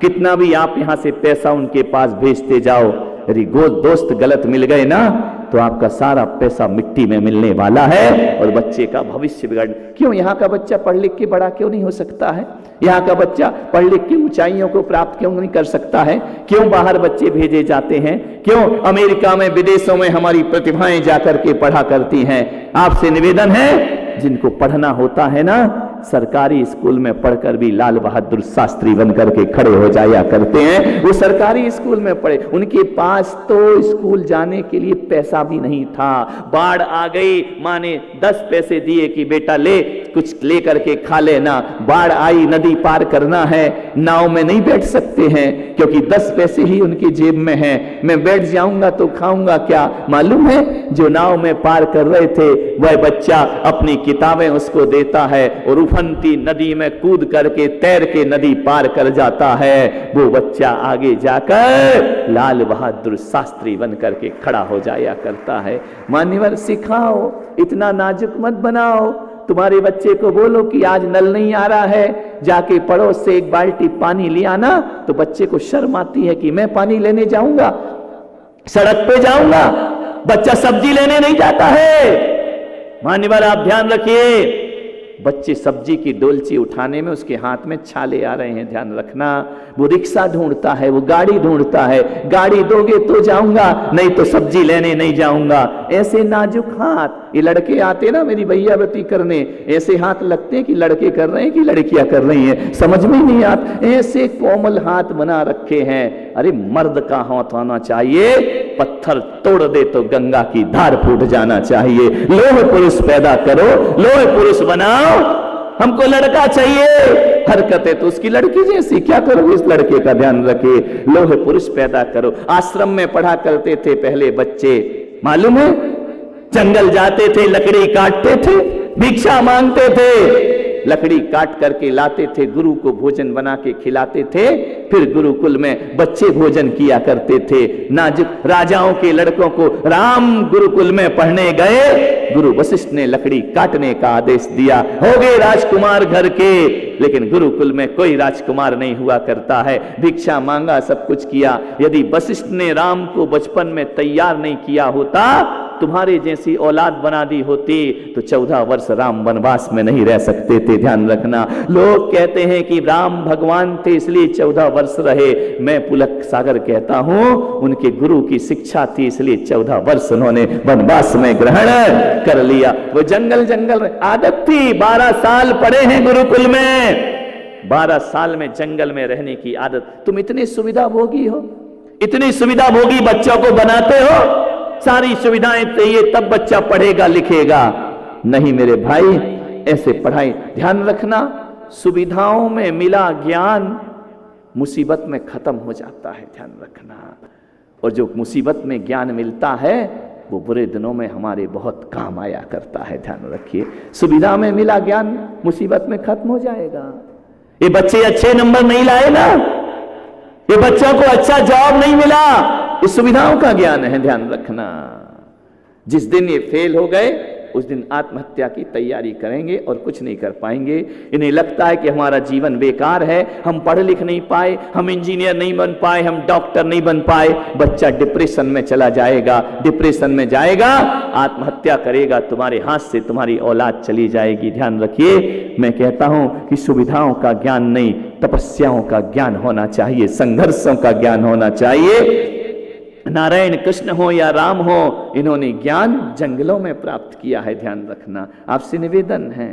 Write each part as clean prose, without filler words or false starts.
कितना भी आप यहां से पैसा उनके पास भेजते जाओ, यदि दोस्त गलत मिल गए ना तो आपका सारा पैसा मिट्टी में मिलने वाला है और बच्चे का भविष्य बिगड़। क्यों यहाँ का बच्चा पढ़ लिख के बड़ा क्यों नहीं हो सकता है? यहाँ का बच्चा पढ़ लिख के ऊंचाइयों को प्राप्त क्यों नहीं कर सकता है? क्यों बाहर बच्चे भेजे जाते हैं? क्यों अमेरिका में, विदेशों में हमारी प्रतिभाएं जाकर के पढ़ा करती हैं? आपसे निवेदन है, जिनको पढ़ना होता है ना, सरकारी स्कूल में पढ़कर भी लाल बहादुर शास्त्री बनकर के खड़े हो जाया करते हैं। वो सरकारी स्कूल में पढ़े, उनके पास तो स्कूल जाने के लिए पैसा भी नहीं था। बाढ़ आ गई, माँ ने 10 पैसे दिए कि बेटा ले, कुछ ले करके खा लेना। बाढ़ आई, नदी पार करना है, नाव में नहीं बैठ सकते हैं क्योंकि 10 पैसे ही उनकी जेब में है। मैं बैठ जाऊंगा तो खाऊंगा क्या? मालूम है, जो नाव में पार कर रहे थे वह बच्चा अपनी किताबें उसको देता है और उफनती नदी में कूद करके तैर के नदी पार कर जाता है। वो बच्चा आगे जाकर लाल बहादुर शास्त्री बन करके खड़ा हो जाया करता है। मान्यवर, सिखाओ, इतना नाजुक मत बनाओ। तुम्हारे बच्चे को बोलो कि आज नल नहीं आ रहा है, जाके पड़ोस से 1 बाल्टी पानी ले आना, तो बच्चे को शर्म आती है कि मैं पानी लेने जाऊंगा, सड़क पे जाऊंगा। बच्चा सब्जी लेने नहीं जाता है। मान्यवर, आप ध्यान रखिए, बच्चे सब्जी की डोलची उठाने में उसके हाथ में छाले आ रहे हैं, ध्यान रखना। वो रिक्शा ढूंढता है, वो गाड़ी ढूंढता है, गाड़ी दोगे तो जाऊंगा, नहीं तो सब्जी लेने नहीं जाऊंगा। ऐसे नाजुक हाथ, ये लड़के आते ना मेरी भैयावती करने, ऐसे हाथ लगते हैं कि लड़के कर रहे हैं कि लड़कियां कर रही हैं, समझ में नहीं आता। ऐसे कोमल हाथ बना रखे हैं। अरे मर्द का हाथ होना चाहिए, पत्थर तोड़ दे तो गंगा की धार फूट जाना चाहिए। लोह पुरुष पैदा करो, लोह पुरुष बनाओ। हमको लड़का चाहिए, हरकतें तो उसकी लड़की जैसी, क्या करो इस लड़के का ध्यान रखे। लोह पुरुष पैदा करो। आश्रम में पढ़ा करते थे पहले बच्चे, मालूम है, जंगल जाते थे, लकड़ी काटते थे, भिक्षा मांगते थे, लकड़ी काट करके लाते थे, गुरु को भोजन बना के खिलाते थे, फिर गुरुकुल में बच्चे भोजन किया करते थे। नाजुक राजाओं के लड़कों को राम गुरुकुल में पढ़ने गए, गुरु वशिष्ठ ने लकड़ी काटने का आदेश दिया, हो गए राजकुमार घर के। लेकिन गुरुकुल में कोई राजकुमार नहीं हुआ करता है। भिक्षा मांगा, सब कुछ किया। यदि वशिष्ठ ने राम को बचपन में तैयार नहीं किया होता, तुम्हारे जैसी औलाद बना दी होती, तो 14 वर्ष राम वनवास में नहीं रह सकते थे, ध्यान रखना। लोग कहते हैं कि राम भगवान थे इसलिए 14 वर्ष रहे। मैं पुलक सागर कहता हूं, उनके गुरु की शिक्षा थी इसलिए 14 वर्ष उन्होंने वनवास में ग्रहण कर लिया। वो जंगल जंगल आदत थी, 12 साल पढ़े हैं गुरुकुल में, 12 साल में जंगल में रहने की आदत। तुम इतनी सुविधा भोगी हो, इतनी सुविधा भोगी बच्चों को बनाते हो, सारी सुविधाएं चाहिए तब बच्चा पढ़ेगा लिखेगा। नहीं मेरे भाई, ऐसे पढ़ाई, ध्यान रखना, सुविधाओं में मिला ज्ञान मुसीबत में खत्म हो जाता है, ध्यान रखना। और जो मुसीबत में ज्ञान मिलता है वो बुरे दिनों में हमारे बहुत काम आया करता है, ध्यान रखिए। सुविधा में मिला ज्ञान मुसीबत में खत्म हो जाएगा। ये बच्चे अच्छे नंबर नहीं लाए ना, ये बच्चों को अच्छा जॉब नहीं मिला, इस सुविधाओं का ज्ञान है, ध्यान रखना। जिस दिन ये फेल हो गए उस दिन आत्महत्या की तैयारी करेंगे और कुछ नहीं कर पाएंगे। इन्हें लगता है कि हमारा जीवन बेकार है, हम पढ़ लिख नहीं पाए, हम इंजीनियर नहीं बन पाए, हम डॉक्टर नहीं बन पाए। बच्चा डिप्रेशन में चला जाएगा, डिप्रेशन में जाएगा, आत्महत्या करेगा, तुम्हारे हाथ से तुम्हारी औलाद चली जाएगी। ध्यान रखिए, मैं कहता हूं कि सुविधाओं का ज्ञान नहीं, तपस्याओं का ज्ञान होना चाहिए, संघर्षों का ज्ञान होना चाहिए। नारायण कृष्ण हो या राम हो, इन्होंने ज्ञान जंगलों में प्राप्त किया है, ध्यान रखना। आपसे निवेदन है,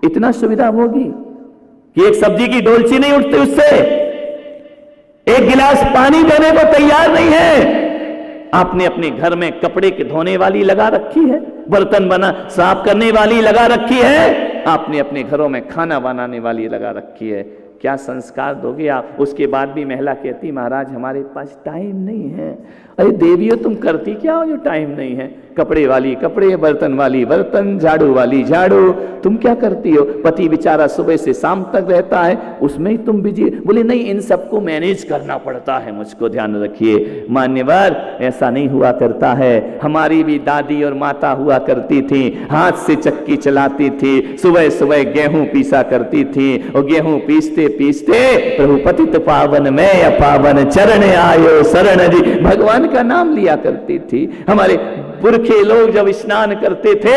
इतना सुविधा होगी कि एक सब्जी की डोलची नहीं उठती उससे, एक गिलास पानी देने को तैयार नहीं है। आपने अपने घर में कपड़े के धोने वाली लगा रखी है, बर्तन बना साफ करने वाली लगा रखी है, आपने अपने घरों में खाना बनाने वाली लगा रखी है। क्या संस्कार दोगे आप? उसके बाद भी महिला कहती महाराज हमारे पास टाइम नहीं है, अरे देवियों तुम करती क्या हो जो टाइम नहीं है? कपड़े वाली कपड़े, बर्तन वाली बर्तन, झाड़ू वाली झाड़ू, तुम क्या करती हो? पति बेचारा सुबह से शाम तक रहता है, उसमें ही तुम बिजी। बोले नहीं, इन सबको मैनेज करना पड़ता है मुझको, ध्यान रखिए मान्यवर, ऐसा नहीं हुआ करता है। हमारी भी दादी और माता हुआ करती थी, हाथ से चक्की चलाती थी, सुबह सुबह गेहूं पीसा करती थी, और गेहूं पीसते पीसते प्रभु पतित पावन में या पावन चरण आयो शरण जी, भगवान का नाम लिया करती थी। हमारे पुरखे लोग जब स्नान करते थे,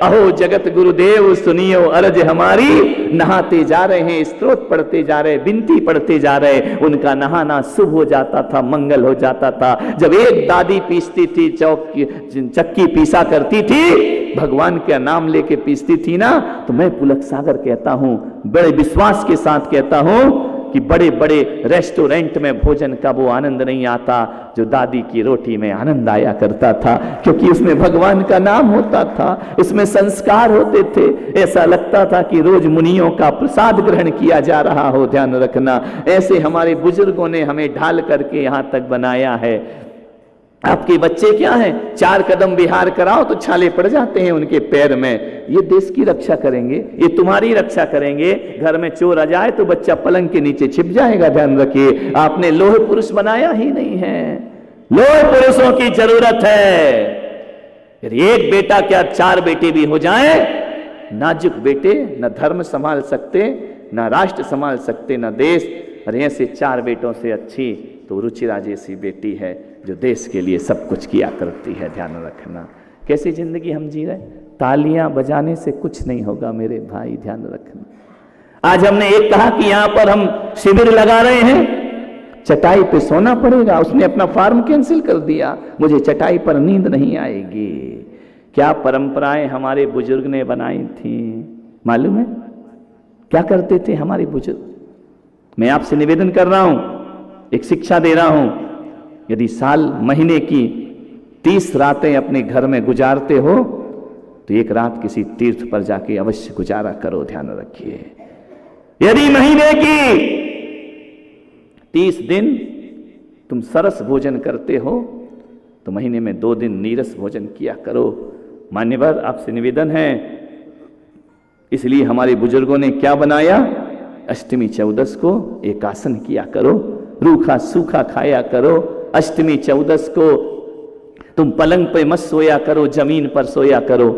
अहो जगत गुरुदेव सुनियो अर्ज हमारी, नहाते जा रहे हैं, स्तोत्र पढ़ते जा रहे, विनती पढ़ते जा रहे, उनका नहाना शुभ हो जाता था, मंगल हो जाता था। जब एक दादी पीसती थी, चक्की पीसा करती थी, भगवान का नाम लेके पीसती थी ना, तो मैं पुलक सागर कहता हूं, बड़े विश्वास के साथ कहता हूं कि बड़े बड़े रेस्टोरेंट में भोजन का वो आनंद नहीं आता जो दादी की रोटी में आनंद आया करता था, क्योंकि उसमें भगवान का नाम होता था, उसमें संस्कार होते थे। ऐसा लगता था कि रोज मुनियों का प्रसाद ग्रहण किया जा रहा हो, ध्यान रखना। ऐसे हमारे बुजुर्गों ने हमें ढाल करके यहां तक बनाया है। आपके बच्चे क्या हैं, 4 कदम विहार कराओ तो छाले पड़ जाते हैं उनके पैर में। ये देश की रक्षा करेंगे, ये तुम्हारी रक्षा करेंगे। घर में चोर आ जाए तो बच्चा पलंग के नीचे छिप जाएगा, ध्यान रखिए। आपने लोह पुरुष बनाया ही नहीं है, लोह पुरुषों की जरूरत है। यदि एक बेटा क्या 4 बेटे भी हो जाए, नाजुक बेटे न धर्म संभाल सकते, न राष्ट्र संभाल सकते, न देश। अरे ऐसे 4 बेटों से अच्छी तो रुचिरा जैसी बेटी है जो देश के लिए सब कुछ किया करती है, ध्यान रखना। कैसी जिंदगी हम जी रहे, तालियां बजाने से कुछ नहीं होगा मेरे भाई, ध्यान रखना। आज हमने एक कहा कि यहां पर हम शिविर लगा रहे हैं, चटाई पे सोना पड़ेगा, उसने अपना फार्म कैंसिल कर दिया, मुझे चटाई पर नींद नहीं आएगी। क्या परंपराएं हमारे बुजुर्ग ने बनाई थी मालूम है? क्या करते थे हमारे बुजुर्ग? मैं आपसे निवेदन कर रहा हूं, एक शिक्षा दे रहा हूं, यदि साल महीने की 30 रातें अपने घर में गुजारते हो तो एक रात किसी तीर्थ पर जाके अवश्य गुजारा करो, ध्यान रखिए। यदि महीने की 30 दिन तुम सरस भोजन करते हो तो महीने में 2 दिन नीरस भोजन किया करो। मान्यवर, आपसे निवेदन है, इसलिए हमारे बुजुर्गों ने क्या बनाया, अष्टमी चौदस को एकासन किया करो, रूखा सूखा खाया करो। अष्टमी चौदस को तुम पलंग पे मत सोया करो, जमीन पर सोया करो।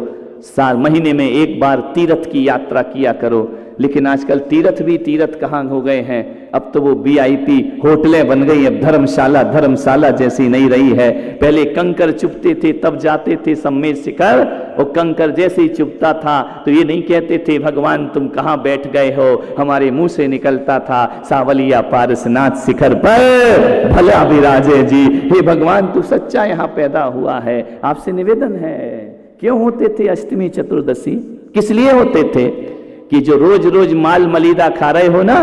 साल महीने में एक बार तीर्थ की यात्रा किया करो। लेकिन आजकल तीर्थ भी तीर्थ कहाँ हो गए हैं, अब तो वो वीआईपी होटलें बन गई, अब धर्मशाला जैसी नहीं रही है। पहले कंकर चुभते थे तब जाते थे सम्मेद शिखर, और कंकर जैसे ही चुभता था तो ये नहीं कहते थे भगवान तुम कहाँ बैठ गए हो, हमारे मुंह से निकलता था सावलिया पारसनाथ शिखर पर भला विराजे जी, हे भगवान तू सच्चा यहाँ पैदा हुआ है। आपसे निवेदन है, क्यों होते थे अष्टमी चतुर्दशी, किस लिए होते थे? कि जो रोज रोज माल मलीदा खा रहे हो ना,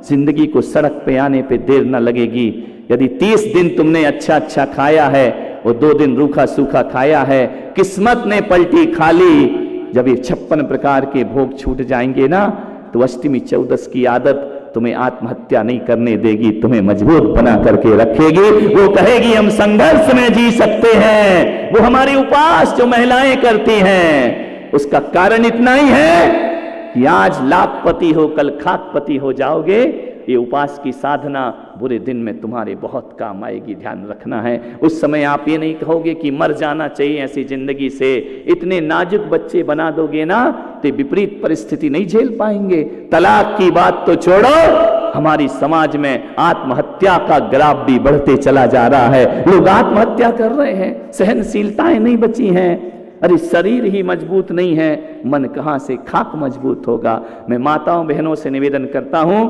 जिंदगी को सड़क पे आने पे देर न लगेगी। यदि 30 दिन तुमने अच्छा खाया है और 2 दिन रूखा सूखा खाया है, किस्मत ने पलटी खा ली, जब ये 56 प्रकार के भोग छूट जाएंगे ना, तो अष्टमी चौदस की आदत तुम्हें आत्महत्या नहीं करने देगी, तुम्हें मजबूत बना करके रखेगी। वो कहेगी हम संघर्ष में जी सकते हैं। वो हमारी उपास जो महिलाएं करती हैं, उसका कारण इतना ही है कि आज लाखपति हो कल खाकपति हो जाओगे। ये उपास की साधना बुरे दिन में तुम्हारे बहुत काम आएगी, ध्यान रखना है। उस समय आप ये नहीं कहोगे कि मर जाना चाहिए ऐसी जिंदगी से। इतने नाजुक बच्चे बना दोगे ना तो विपरीत परिस्थिति नहीं झेल पाएंगे। तलाक की बात तो छोड़ो, हमारी समाज में आत्महत्या का ग्राफ भी बढ़ते चला जा रहा है। लोग आत्महत्या कर रहे हैं, सहनशीलताएं नहीं बची हैं। अरे शरीर ही मजबूत नहीं है, मन कहां से खाक मजबूत होगा। मैं माताओं बहनों से निवेदन करता हूं,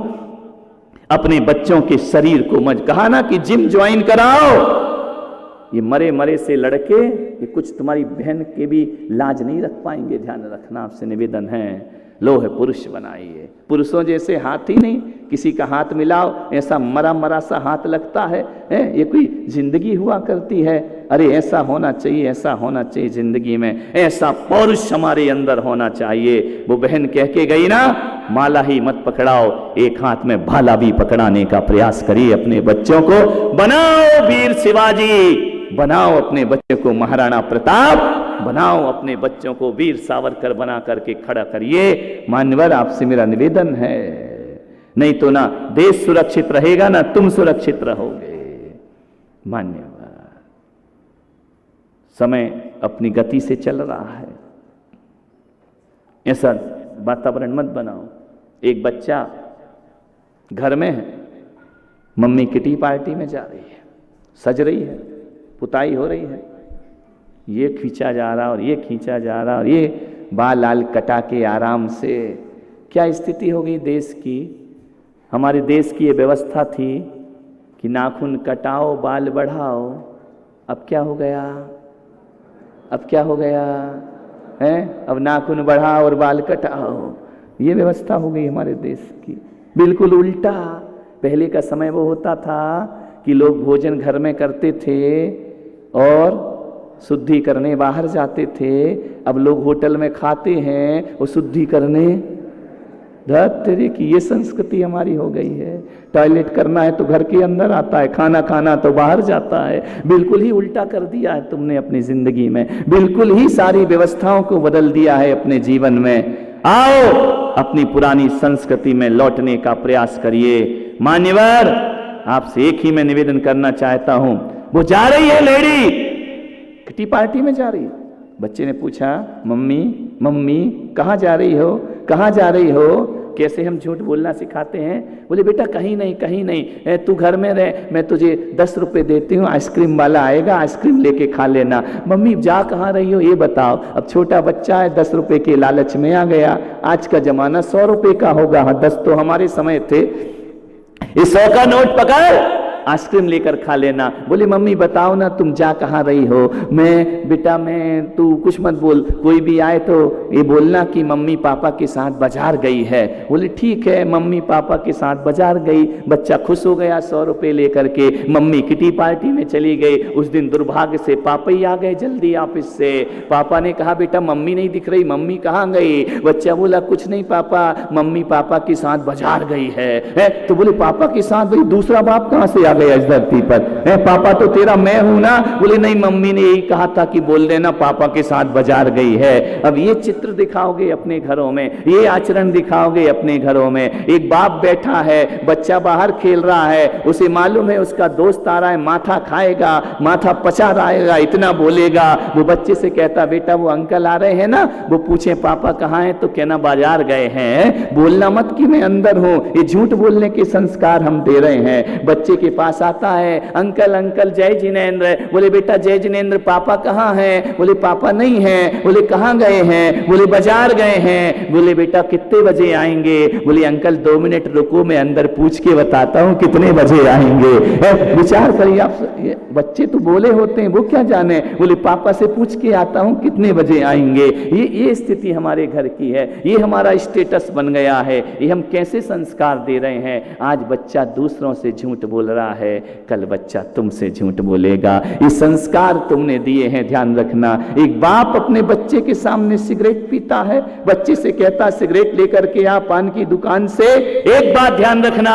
अपने बच्चों के शरीर को कहा ना कि जिम ज्वाइन कराओ। ये मरे मरे से लड़के, ये कुछ तुम्हारी बहन के भी लाज नहीं रख पाएंगे, ध्यान रखना। आपसे निवेदन है, लोह पुरुष बनाइए। पुरुषों जैसे हाथ ही नहीं, किसी का हाथ मिलाओ ऐसा मरा मरा सा हाथ लगता है, ये कोई जिंदगी हुआ करती है? अरे ऐसा होना चाहिए, ऐसा होना चाहिए जिंदगी में, ऐसा पौरुष हमारे अंदर होना चाहिए। वो बहन कह के गई ना, माला ही मत पकड़ाओ, एक हाथ में भाला भी पकड़ाने का प्रयास करिए। अपने बच्चों को बनाओ वीर शिवाजी, बनाओ अपने बच्चे को महाराणा प्रताप, बनाओ अपने बच्चों को वीर सावरकर बना करके खड़ा करिए। मान्यवर आपसे मेरा निवेदन है, नहीं तो ना देश सुरक्षित रहेगा ना तुम सुरक्षित रहोगे। मान्यवर समय अपनी गति से चल रहा है, ऐसा वातावरण मत बनाओ। एक बच्चा घर में है, मम्मी किटी पार्टी में जा रही है, सज रही है, पुताई हो रही है, ये खींचा जा रहा और ये खींचा जा रहा और ये बाल लाल कटा के आराम से। क्या स्थिति हो गई देश की? हमारे देश की ये व्यवस्था थी कि नाखून कटाओ बाल बढ़ाओ, अब क्या हो गया? अब क्या हो गया है? अब नाखून बढ़ाओ और बाल कटाओ, ये व्यवस्था हो गई हमारे देश की। बिल्कुल उल्टा। पहले का समय वो होता था कि लोग भोजन घर में करते थे और शुद्धि करने बाहर जाते थे। अब लोग होटल में खाते हैं और शुद्धि करने तेरे की ये संस्कृति हमारी हो गई है। टॉयलेट करना है तो घर के अंदर आता है, खाना खाना तो बाहर जाता है। बिल्कुल ही उल्टा कर दिया है तुमने अपनी जिंदगी में, बिल्कुल ही सारी व्यवस्थाओं को बदल दिया है अपने जीवन में। आओ अपनी पुरानी संस्कृति में लौटने का प्रयास करिए। मान्यवर आपसे एक ही मैं निवेदन करना चाहता हूं, वो जा रही है लेडी, किटी पार्टी में जा रही है। बच्चे ने पूछा, मम्मी मम्मी कहाँ जा रही हो, कहाँ जा रही हो? कैसे हम झूठ बोलना सिखाते हैं। बोले बेटा कहीं नहीं कहीं नहीं, तू घर में रह, मैं तुझे 10 रुपए देती हूँ, आइसक्रीम वाला आएगा, आइसक्रीम लेके खा लेना। मम्मी जा कहाँ रही हो ये बताओ। अब छोटा बच्चा है, 10 रुपए के लालच में आ गया। आज का जमाना 100 रुपए का होगा, 10 तो हमारे समय थे। इस 100 का नोट पकड़, आइसक्रीम लेकर खा लेना। बोले मम्मी बताओ ना तुम जा कहाँ रही हो। मैं बेटा मैं, तू कुछ मत बोल, कोई भी आए तो ये बोलना कि मम्मी पापा के साथ बाजार गई है। बोले ठीक है, मम्मी पापा के साथ बाजार गई। बच्चा खुश हो गया 100 रुपए लेकर के। मम्मी किटी पार्टी में चली गई। उस दिन दुर्भाग्य से पापा ही आ गए जल्दी ऑफिस से। पापा ने कहा बेटा मम्मी नहीं दिख रही, मम्मी कहाँ गई? बच्चा बोला कुछ नहीं पापा, मम्मी पापा के साथ बाजार गई है। तो बोले पापा के साथ? भाई दूसरा बाप कहाँ से आ गया इस धरती पर? पापा तो तेरा मैं हूं ना। बोले नहीं, मम्मी ने यही कहा था कि बोल देना पापा के साथ बाजार गई है। अब ये चित्र दिखाओगे अपने घरों में, ये आचरण दिखाओगे अपने घरों में। एक बाप बैठा है, बच्चा बाहर खेल रहा है, उसे मालूम है उसका दोस्त आ रहा है, माथा खाएगा, माथा पचा रहेगा, इतना बोलेगा। वो बच्चे से कहता बेटा वो अंकल आ रहे हैं ना, वो पूछे पापा कहाँ हैं तो कहना बाजार गए हैं। बोलना मत कि मैं अंदर हूं, ये झूठ बोलने के संस्कार हम दे रहे हैं। बच्चे के पास आता है, अंकल अंकल जय जिनेंद्र। बोले बेटा जय जिनेंद्र, पापा कहाँ हैं? बोले पापा नहीं हैं। बोले कहाँ गए हैं? बोले बाजार गए हैं। बोले बेटा कितने बजे आएंगे? बोले अंकल 2 मिनट रुको, मैं अंदर पूछ के बताता हूँ कितने बजे आएंगे। विचार करिए आप, बच्चे तो बोले होते हैं, वो क्या जाने। बोले पापा से पूछ के आता हूँ कितने बजे आएंगे। ये स्थिति हमारे घर की है, ये हमारा स्टेटस बन गया है। ये हम कैसे संस्कार दे रहे हैं? आज बच्चा दूसरों से झूठ बोल रहा है, कल बच्चा तुमसे झूठ बोलेगा। ये संस्कार तुमने दिए हैं, ध्यान रखना। एक बाप अपने बच्चे के सामने सिगरेट पीता है, बच्चे से कहता सिगरेट लेकर के आ पान की दुकान से। एक बात ध्यान रखना,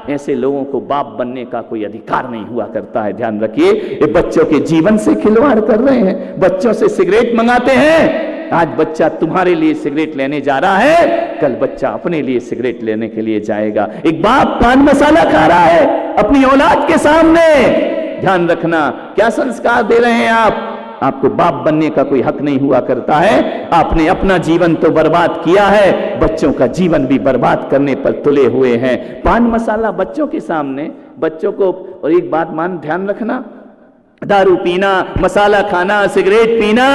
ऐसे लोगों को बाप बनने का कोई अधिकार नहीं हुआ करता है। ध्यान रखिए, ये बच्चों के जीवन से खिलवाड़ कर रहे हैं, बच्चों से सिगरेट मंगाते हैं। आज बच्चा तुम्हारे लिए सिगरेट लेने जा रहा है, कल बच्चा अपने लिए सिगरेट लेने के लिए जाएगा। एक बाप पान मसाला खा रहा है अपनी औलाद के सामने। ध्यान रखना, क्या संस्कार दे रहे हैं आप? आपको बाप बनने का कोई हक नहीं हुआ करता है। आपने अपना जीवन तो बर्बाद किया है, बच्चों का जीवन भी बर्बाद करने पर तुले हुए हैं। पान मसाला बच्चों के सामने, बच्चों को। और एक बात ध्यान रखना, दारू पीना, मसाला खाना, सिगरेट पीना,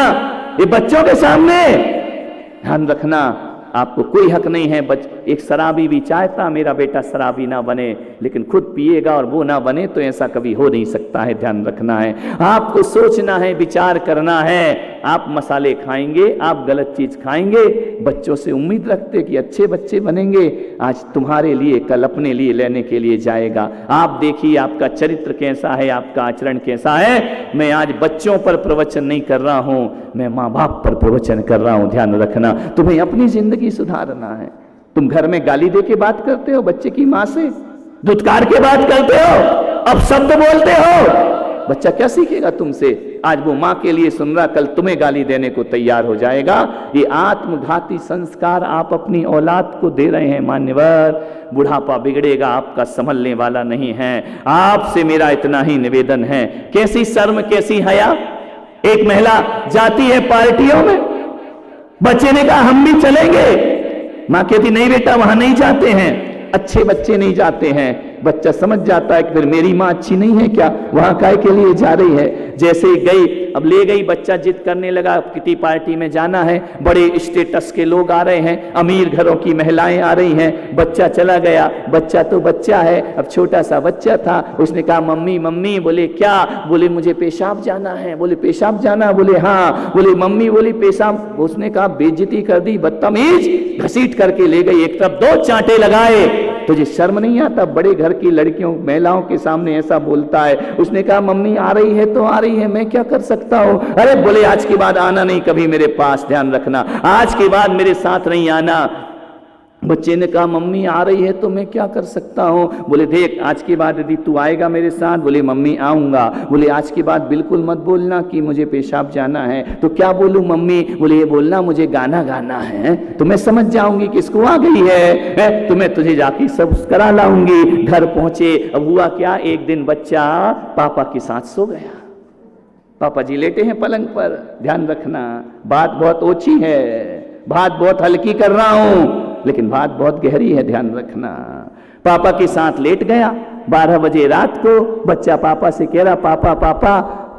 ये बच्चों के सामने। ध्यान रखना, आपको कोई हक नहीं है। एक शराबी भी चाहता मेरा बेटा शराबी ना बने, लेकिन खुद पिएगा और वो ना बने, तो ऐसा कभी हो नहीं सकता है। ध्यान रखना है, आपको सोचना है, विचार करना है। आप मसाले खाएंगे, आप गलत चीज खाएंगे, बच्चों से उम्मीद रखते कि अच्छे बच्चे बनेंगे, आज तुम्हारे लिए कल अपने लिए लेने के लिए जाएगा। आप देखिए आपका चरित्र कैसा है, आपका आचरण कैसा है। मैं आज बच्चों पर प्रवचन नहीं कर रहा हूं, मैं माँ बाप पर प्रवचन कर रहा हूं। ध्यान रखना, तुम्हें अपनी जिंदगी सुधारना है। तुम घर में गाली दे के बात करते हो बच्चे की माँ से, धुतकार के बात करते हो, अपशब्द बोलते हो, बच्चा क्या सीखेगा तुमसे? आज वो माँ के लिए सुन रहा, कल तुम्हें गाली देने को तैयार हो जाएगा। ये आत्मघाती संस्कार आप अपनी औलाद को दे रहे हैं। मान्यवर, बुढ़ापा बिगड़ेगा, आपका संभलने वाला नहीं है। आपसे मेरा इतना ही निवेदन है, कैसी शर्म कैसी हया। एक महिला जाती है पार्टियों में, बच्चे ने कहा हम भी चलेंगे, माँ कहती नहीं बेटा वहां नहीं जाते हैं, अच्छे बच्चे नहीं जाते हैं। बच्चा समझ जाता है कि फिर मेरी माँ अच्छी नहीं है क्या, वहां काय के लिए जा रही है। जैसे ही गई, अब ले गई, बच्चा जिद करने लगा किटी पार्टी में जाना है, बड़े स्टेटस के लोग आ रहे हैं, अमीर घरों की महिलाएं आ रही हैं। बच्चा चला गया। बच्चा तो बच्चा है, अब छोटा सा बच्चा था। उसने कहा मम्मी मम्मी, बोले क्या? बोले मुझे पेशाब जाना है। बोले पेशाब जाना? बोले हाँ। बोले मम्मी, बोली पेशाब। उसने कहा बेइज्जती कर दी, बदतमीज, घसीट करके ले गई, एक तरफ 2 चांटे लगाए। तुझे शर्म नहीं आता? बड़े घर की लड़कियों महिलाओं के सामने ऐसा बोलता है। उसने कहा मम्मी आ रही है तो आ रही है, मैं क्या कर सकता हूं? अरे बोले आज के बाद आना नहीं कभी मेरे पास, ध्यान रखना, आज के बाद मेरे साथ नहीं आना। बच्चे ने कहा मम्मी आ रही है तो मैं क्या कर सकता हूं? बोले देख आज के बाद यदि तू आएगा मेरे साथ, बोले मम्मी आऊंगा। बोले आज के बाद बिल्कुल मत बोलना कि मुझे पेशाब जाना है। तो क्या बोलूं मम्मी? बोले ये बोलना मुझे गाना गाना है, तो मैं समझ जाऊंगी कि इसको आ गई है, तो मैं तुझे जाके सब करा लाऊंगी। घर पहुंचे, अब हुआ क्या, एक दिन बच्चा पापा के साथ सो गया। पापा जी लेटे हैं पलंग पर। ध्यान रखना, बात बहुत ओछी है, बात बहुत हल्की कर रहा हूं, लेकिन बात बहुत गहरी है, ध्यान रखना। पापा के साथ लेट गया। 12 बजे रात को बच्चा पापा से कह रहा पापा पापा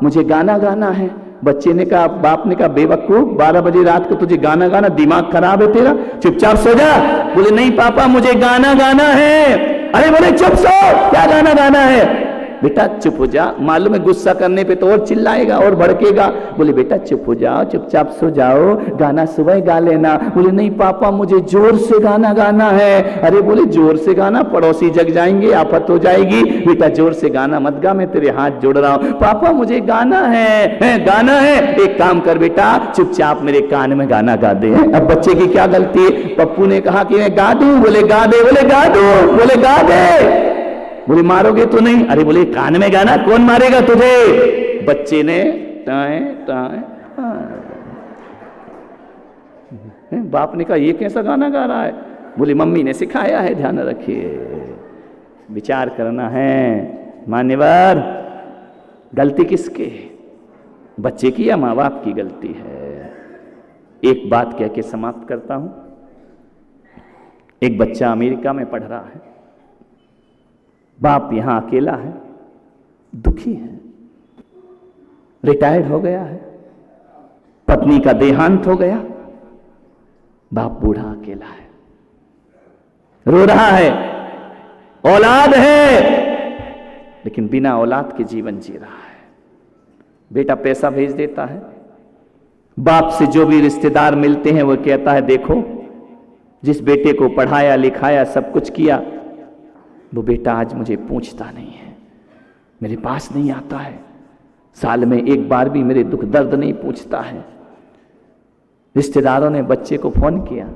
मुझे गाना गाना है। बच्चे ने कहा, बाप ने कहा बेवकूफ, 12 बजे रात को तुझे गाना गाना, दिमाग खराब है तेरा, चुपचाप सो जा। बोले नहीं पापा मुझे गाना गाना है। अरे बोले चुप सो, क्या गाना गाना है? बेटा चुप हो जा, मालूम है गुस्सा करने पे तो और चिल्लाएगा और भड़केगा। बोले बेटा चुप हो जाओ, चुपचाप सो जाओ, गाना सुबह गा लेना। बोले नहीं पापा मुझे जोर से गाना गाना है। अरे बोले जोर से गाना, पड़ोसी जग जाएंगे, आफत हो जाएगी। बेटा जोर से गाना मत गा, मैं तेरे हाथ जोड़ रहा हूं। पापा मुझे गाना है, गाना है। एक काम कर बेटा, चुपचाप मेरे कान में गाना गा दे। अब बच्चे की क्या गलती है? पप्पू ने कहा कि मैं गा दूं। बोले गा दे। बोले गा दूं। बोले गा दे। बोले मारोगे तो नहीं? अरे बोले कान में गाना, कौन मारेगा तुझे? बच्चे ने टाए टाए, बाप ने कहा ये कैसा गाना गा रहा है? बोले मम्मी ने सिखाया है, ध्यान रखिए, विचार करना है। मान्यवर, गलती किसकी? बच्चे की या माँ बाप की गलती है? एक बात कह के समाप्त करता हूं। एक बच्चा अमेरिका में पढ़ रहा है, बाप यहां अकेला है, दुखी है, रिटायर्ड हो गया है, पत्नी का देहांत हो गया, बाप बूढ़ा अकेला है, रो रहा है। औलाद है लेकिन बिना औलाद के जीवन जी रहा है। बेटा पैसा भेज देता है, बाप से जो भी रिश्तेदार मिलते हैं वो कहता है देखो जिस बेटे को पढ़ाया लिखाया सब कुछ किया, वो बेटा आज मुझे पूछता नहीं है, मेरे पास नहीं आता है, साल में एक बार भी मेरे दुख दर्द नहीं पूछता है। रिश्तेदारों ने बच्चे को फोन किया,